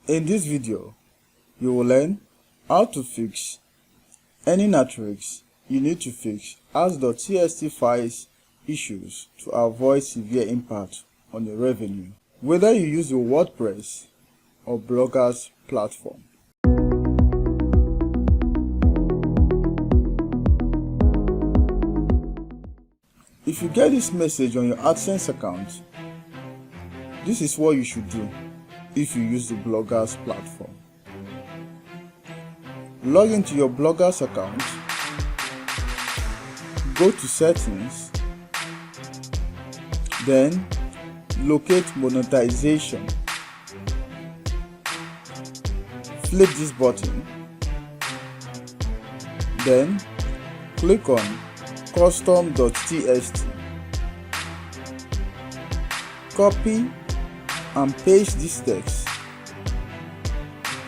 In this video, you will learn how to fix any matrix you need to fix ads.txt files issues to avoid severe impact on your revenue, whether you use your WordPress or Blogger's platform. If you get this message on your Adsense account, this is what you should do if you use the Blogger's platform. Log into your Blogger's account, go to Settings, then locate Monetization. Flip this button, then click on custom.txt. Copy and paste this text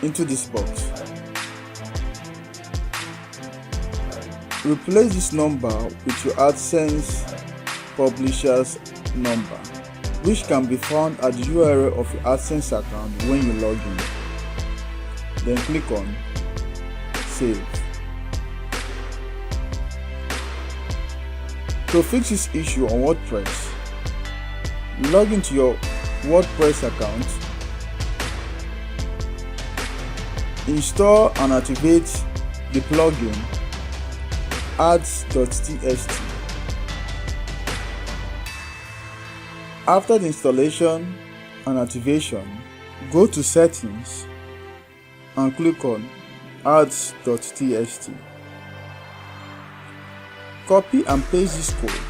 into this box. Replace this number with your Adsense publisher's number, which can be found at the URL of your Adsense account when you log in. Then click on Save. To fix this issue on WordPress, log into your WordPress account, install and activate the plugin ads.txt. After the installation and activation, go to Settings and click on ads.txt. Copy and paste this code,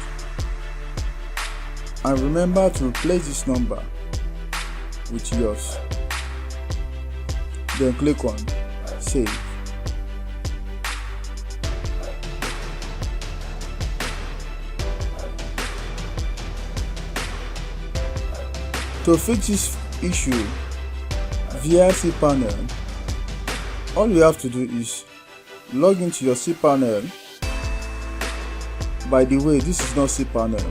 and remember to replace this number with yours. Then click on Save. To fix this issue via cPanel, all you have to do is log into your cPanel. By the way, this is not cPanel.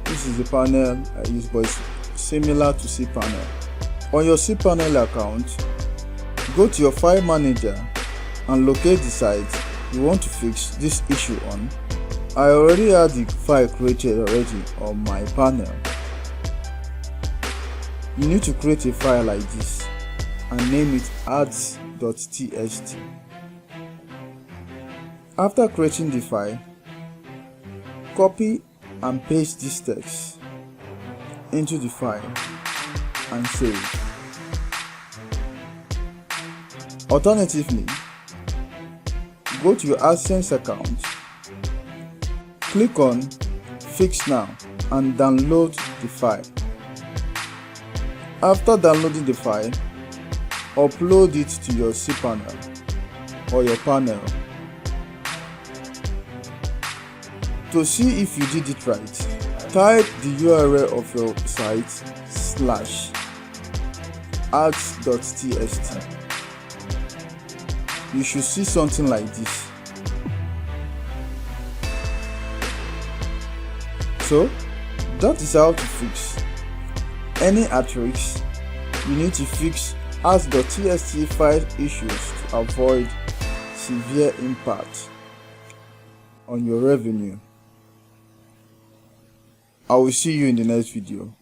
This is the panel I use, but it's similar to cPanel. On your cPanel account, go to your file manager and locate the site you want to fix this issue on. I already had the file created on my panel. You need to create a file like this and name it ads.txt. After creating the file, copy and paste this text into the file and save. Alternatively, go to your Adsense account, click on Fix Now and download the file. After downloading the file, upload it to your cPanel or your panel. To see if you did it right, type the URL of your site /ads.txt. You should see something like this. So, that is how to fix any matrix you need to fix ads.txt file issues to avoid severe impact on your revenue. I will see you in the next video.